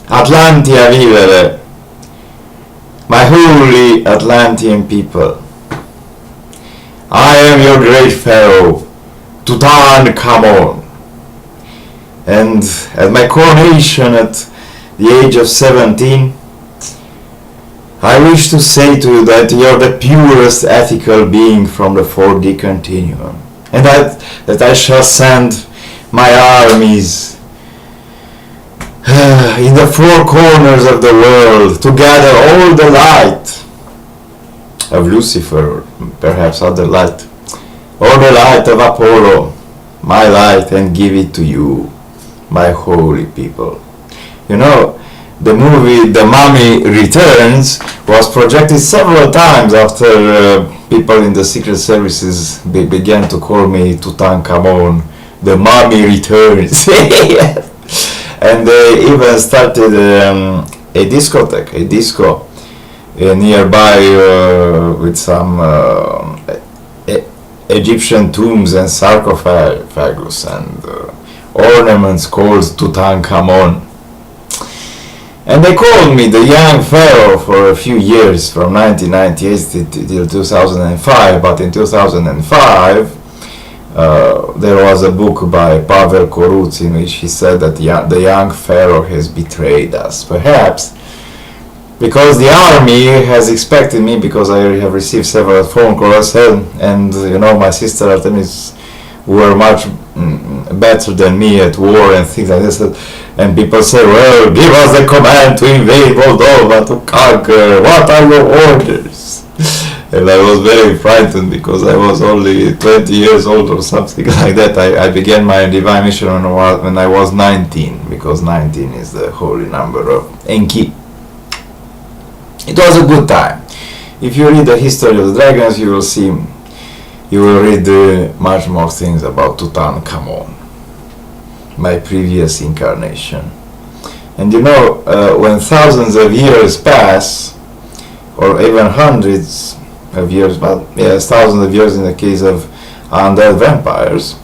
Atlantia vivere, my holy Atlantean people. I am your great pharaoh, Tutankhamun, and at my coronation at the age of 17, I wish to say to you that you're the purest ethical being from the 4D continuum, and that I shall send my armies in the four corners of the world to gather all the light of Lucifer, or perhaps other light, or the light of Apollo, my light, and give it to you, my holy people. You know, the movie The Mummy Returns was projected several times after people in the secret services began to call me Tutankhamun, the Mummy Returns. And they even started a discotheque, a disco nearby with some Egyptian tombs and sarcophagus and ornaments called Tutankhamun. And they called me the young pharaoh for a few years, from 1998 till 2005, but in 2005 there was a book by Pavel Korutz in which he said that the young pharaoh has betrayed us. Perhaps because the army has expected me, because I have received several phone calls, and you know, my sister Artemis were much better than me at war and things like this, and people say, well, give us the command to invade Moldova, to conquer, what are your orders? And I was very frightened because I was only 20 years old or something like that. I began my divine mission when I was 19, because 19 is the holy number of Enki. It was a good time. If you read the history of the dragons, you will read much more things about Tutankhamun, my previous incarnation. And you know, when thousands of years pass, or even hundreds of years, but yes, thousands of years in the case of undead vampires,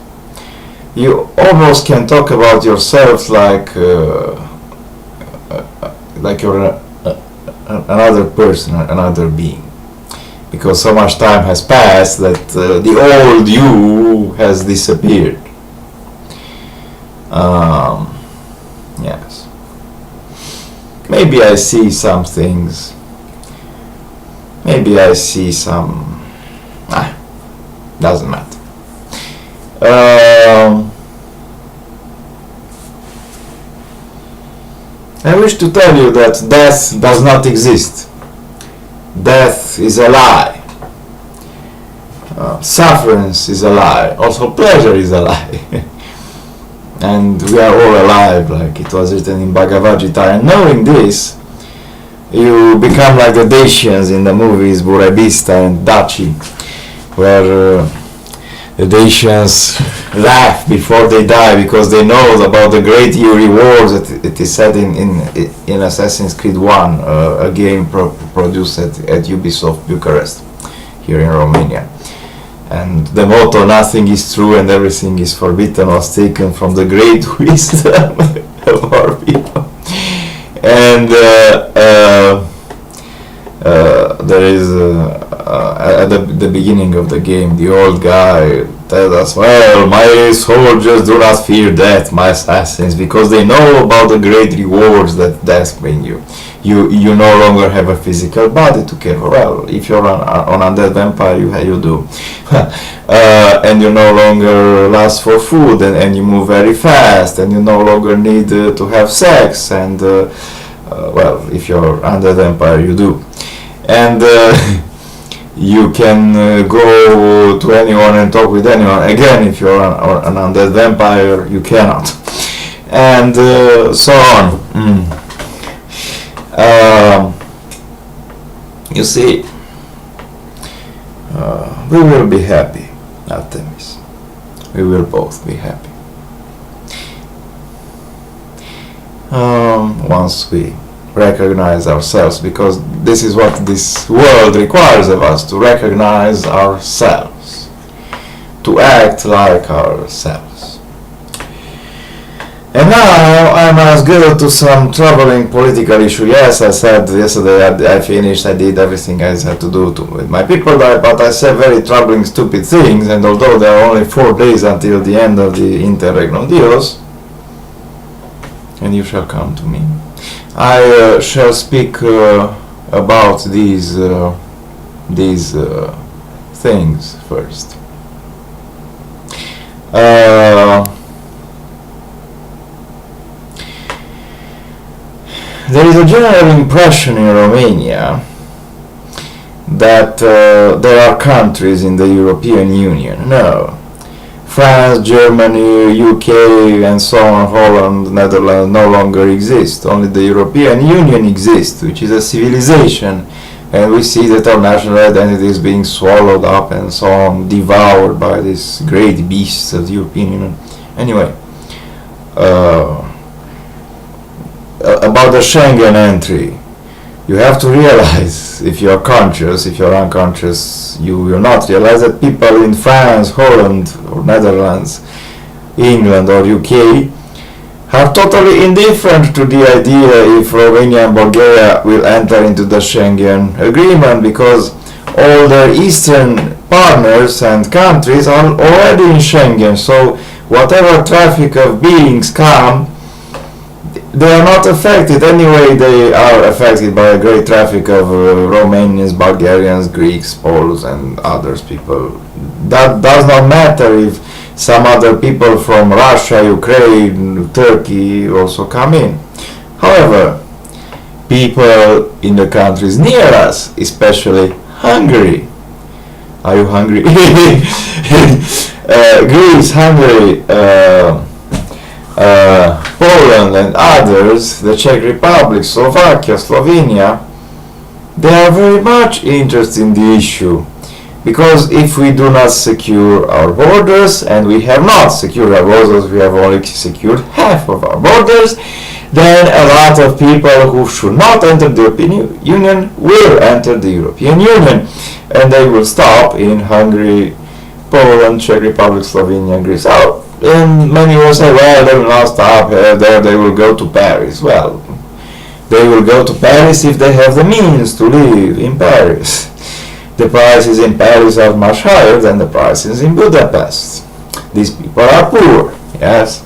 you almost can talk about yourself like you're another person, another being, because so much time has passed that the old you has disappeared. Yes. Maybe I see some things. Maybe I see some. Doesn't matter. I wish to tell you that death does not exist. Death is a lie. Sufferance is a lie. Also pleasure is a lie. And we are all alive, like it was written in Bhagavad Gita. And knowing this, you become like the Dacians in the movies Burebista and Daci, where the Dacians laugh before they die because they know about the great rewards that it is said in Assassin's Creed 1, a game produced at Ubisoft Bucharest, here in Romania. And the motto, nothing is true and everything is forbidden, was taken from the great wisdom of our people. And there is at the beginning of the game, the old guy tells us, well, my soldiers do not fear death, my assassins, because they know about the great rewards that death brings you. You no longer have a physical body to care for. Well, if you're an undead vampire, you do. And you no longer lust for food, and you move very fast, and you no longer need to have sex, and well, if you're undead vampire, you do. And you can go to anyone and talk with anyone. Again, if you're an undead vampire, you cannot. And so on. You see, we will be happy, Artemis. We will both be happy. Once we recognize ourselves, because this is what this world requires of us, to recognize ourselves, to act like ourselves. And now must go to some troubling political issue. Yes, I said yesterday I finished, I did everything I had to do with my people, but I said very troubling, stupid things, and although there are only 4 days until the end of the Interregno Dios, and you shall come to me, I shall speak about these things first. There is a general impression in Romania that there are countries in the European Union. No. France, Germany, UK, and so on, Holland, Netherlands no longer exist. Only the European Union exists, which is a civilization. And we see that our national identity is being swallowed up and so on, devoured by these great beasts of the European Union. Anyway, about the Schengen entry, you have to realize, if you are conscious, if you are unconscious, you will not realize that people in France, Holland, or Netherlands, England, or UK are totally indifferent to the idea if Romania and Bulgaria will enter into the Schengen agreement, because all their eastern partners and countries are already in Schengen. So whatever traffic of beings come, they are not affected. Anyway, they are affected by a great traffic of Romanians, Bulgarians, Greeks, Poles, and others people. That does not matter if some other people from Russia, Ukraine, Turkey also come in. However, people in the countries near us, especially Hungary. Are you hungry? Greece, Hungary, Poland and others, the Czech Republic, Slovakia, Slovenia, they are very much interested in the issue, because if we do not secure our borders, and we have not secured our borders, we have only secured half of our borders, then a lot of people who should not enter the European Union will enter the European Union, and they will stop in Hungary, Poland, Czech Republic, Slovenia, Greece. And many will say, well, they will not stop there, they will go to Paris. Well, they will go to Paris if they have the means to live in Paris. The prices in Paris are much higher than the prices in Budapest. These people are poor, yes.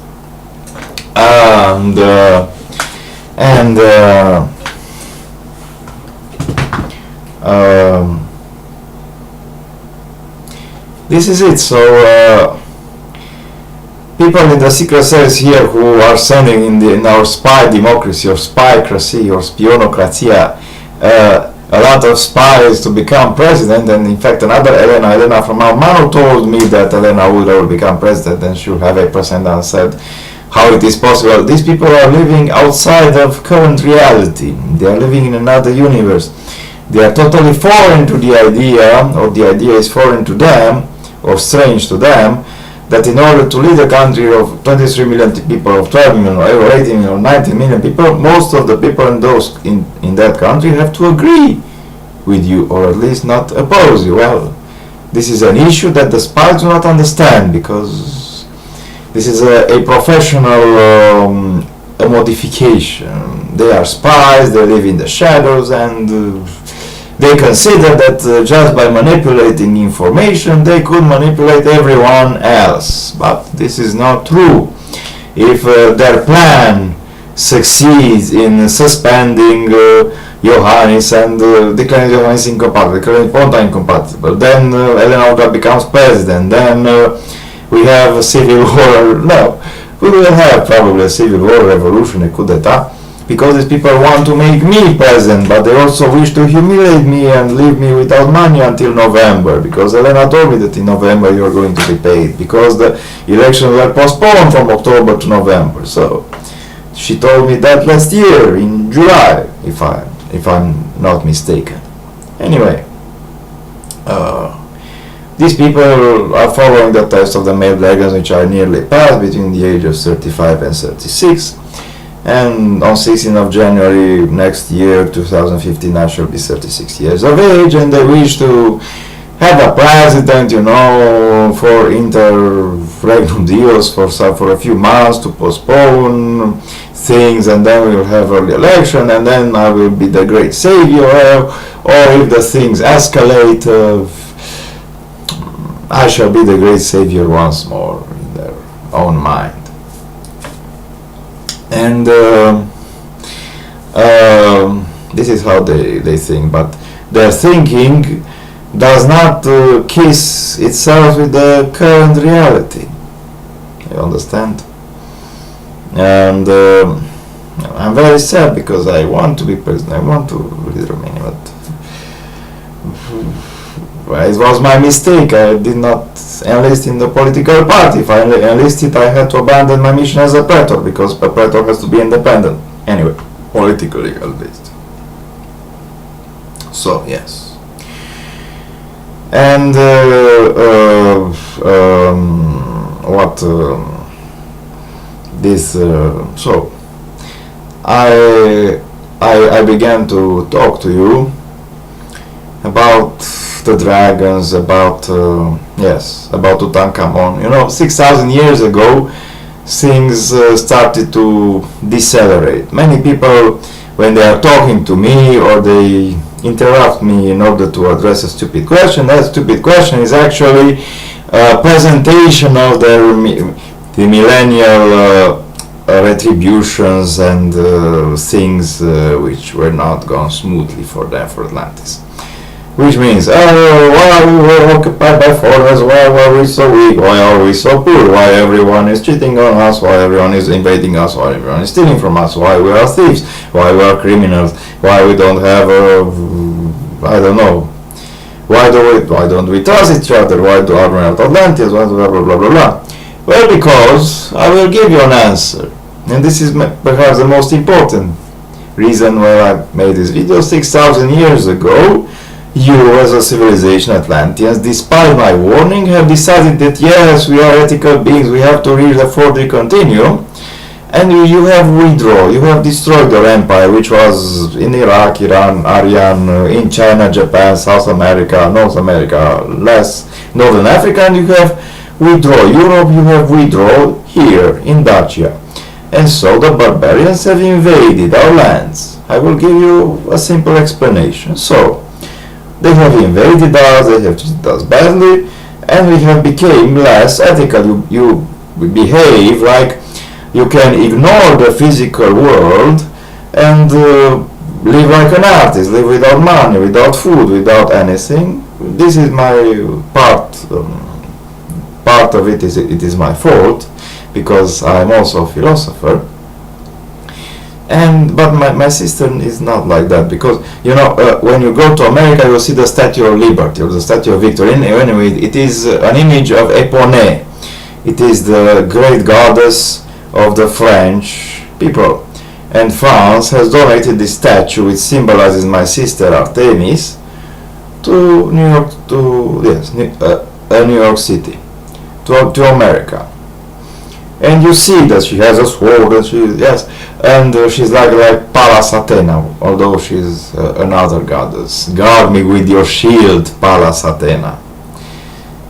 This is it. So people in the secret service here who are sending in our spy democracy or spycracy or spionocratia a lot of spies to become president, and in fact another Elena from Almano told me that Elena Udra will become president and she will have 8%, and said how it is possible. These people are living outside of current reality. They are living in another universe. They are totally foreign to the idea, or the idea is foreign to them, or strange to them, that in order to lead a country of 23 million people, of 12 million, or 18 million, or 19 million people, most of the people in that country have to agree with you, or at least not oppose you. Well, this is an issue that the spies do not understand, because this is a professional modification. They are spies, they live in the shadows, and they consider that just by manipulating information they could manipulate everyone else. But this is not true. If their plan succeeds in suspending Iohannis and declaring Iohannis incompatible, declaring Ponta incompatible, then Elena Udra becomes president, then we have a civil war. No, we will have probably a civil war, revolution, a coup d'etat, because these people want to make me president, but they also wish to humiliate me and leave me without money until November, because Elena told me that in November you are going to be paid, because the elections were postponed from October to November. So she told me that last year in July, if I'm not mistaken. Anyway, these people are following the test of the male dragons, which are nearly passed between the age of 35 and 36. And on 16th of January next year, 2015, I shall be 36 years of age, and they wish to have a president, for regnum dios for a few months to postpone things, and then we will have early election, and then I will be the great savior, or if the things escalate, I shall be the great savior once more in their own mind. And this is how they think, but their thinking does not kiss itself with the current reality. You understand? And I'm very sad because I want to be president, I want to lead Romania, but it was my mistake. I did not enlist in the political party. If I enlisted, I had to abandon my mission as a praetor, because a praetor has to be independent. Anyway, politically at least. So, yes. And so I began to talk to you about the dragons, about Tutankhamun. 6,000 years ago things started to decelerate. Many people, when they are talking to me or they interrupt me in order to address a stupid question, that stupid question is actually a presentation of the millennial retributions and things which were not gone smoothly for them, for Atlantis. Which means, why we were occupied by foreigners, why were we so weak, why are we so poor, why everyone is cheating on us, why everyone is invading us, why everyone is stealing from us, why we are thieves, why we are criminals, why we don't have I don't know, why don't we trust each other, why are we not Atlantis, blah blah blah blah blah. Well, because I will give you an answer, and this is perhaps the most important reason why I made this video. 6,000 years ago, you as a civilization, Atlanteans, despite my warning, have decided that yes, we are ethical beings, we have to reach the 4D continuum, and you have withdrawn, you have destroyed your empire, which was in Iraq, Iran, Aryan, in China, Japan, South America, North America, less Northern Africa, and you have withdrawn Europe, you have withdrawn here in Dacia. And so the barbarians have invaded our lands. I will give you a simple explanation. So, they have invaded us, they have treated us badly, and we have become less ethical. You behave like you can ignore the physical world and live like an artist, live without money, without food, without anything. This is my part of it is my fault, because I am also a philosopher. But my system is not like that, because when you go to America, you see the Statue of Liberty or the Statue of Victory. Anyway, it is an image of Epone. It is the great goddess of the French people, and France has donated this statue, which symbolizes my sister Artemis, to New York City, to America. And you see that she has a sword, and she's like Pallas Athena, although she's another goddess. Guard me with your shield, Pallas Athena.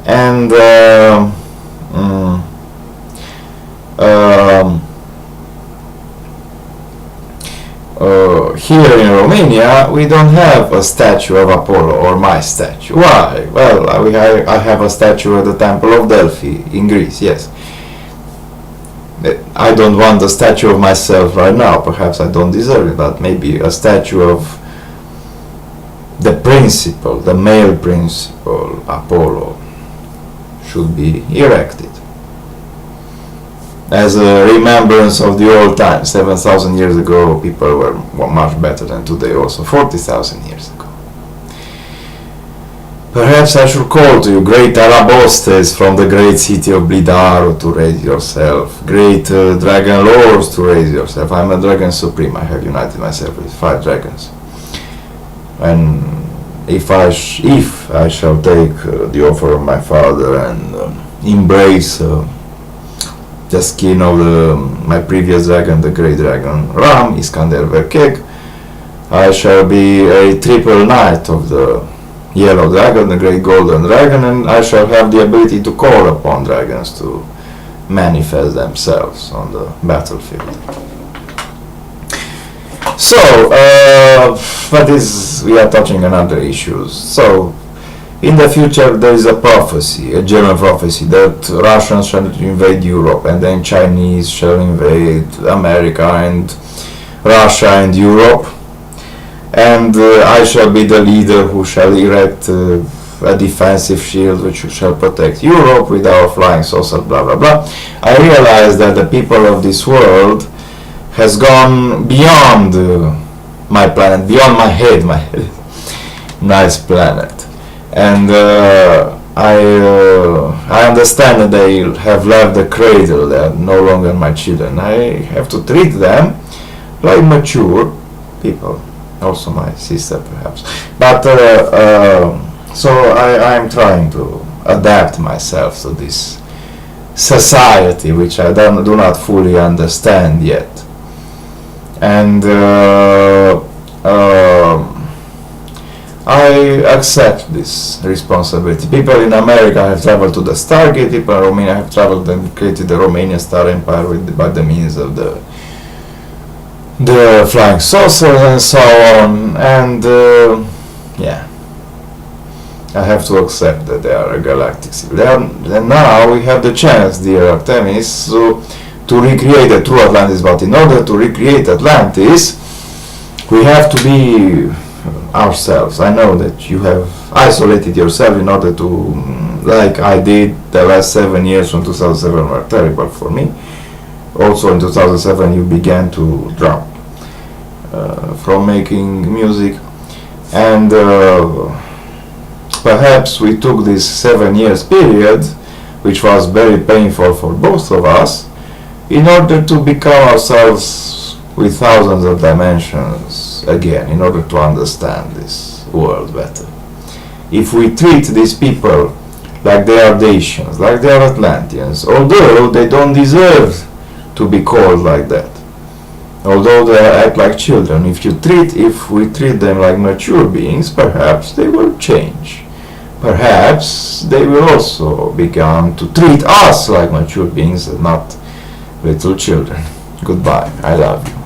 And here in Romania, we don't have a statue of Apollo, or my statue. Why? Well, I have a statue at the Temple of Delphi in Greece, yes. I don't want a statue of myself right now, perhaps I don't deserve it, but maybe a statue of the principal, the male principal, Apollo, should be erected as a remembrance of the old times. 7,000 years ago, people were much better than today, also 40,000 years ago. Perhaps I should call to you, great Arabostes from the great city of Blidaro, to raise yourself. Great dragon lords, to raise yourself. I am a dragon supreme. I have united myself with 5 dragons. And if I shall take the offer of my father and embrace the skin of my previous dragon, the great dragon Ram, Iskander Verkeg, I shall be a triple knight of the yellow dragon, the great golden dragon, and I shall have the ability to call upon dragons to manifest themselves on the battlefield. So, but we are touching on other issues. So, in the future there is a prophecy, a German prophecy, that Russians shall invade Europe, and then Chinese shall invade America and Russia and Europe, and I shall be the leader who shall erect a defensive shield which shall protect Europe with our flying saucer, blah blah blah. I realize that the people of this world has gone beyond my planet, beyond my head, nice planet, and I understand that they have left the cradle. They are no longer my children. I have to treat them like mature people, also my sister perhaps, but so I am trying to adapt myself to this society which I do not fully understand yet. And I accept this responsibility. People in America have traveled to the Stargate, people in Romania have traveled and created the Romanian Star Empire by the means of the flying saucers and so on, and yeah, I have to accept that they are a galactic civilization. And now we have the chance, dear Artemis, to recreate the true Atlantis, but in order to recreate Atlantis, we have to be ourselves. I know that you have isolated yourself in order to, like I did the last 7 years from 2007 were terrible for me. Also in 2007 you began to drop from making music, and perhaps we took this 7 years period, which was very painful for both of us, in order to become ourselves with thousands of dimensions again, in order to understand this world better. If we treat these people like they are Dacians, like they are Atlanteans, although they don't deserve to be called like that, although they act like children, if we treat them like mature beings, perhaps they will change. Perhaps they will also begin to treat us like mature beings and not little children. Goodbye. I love you.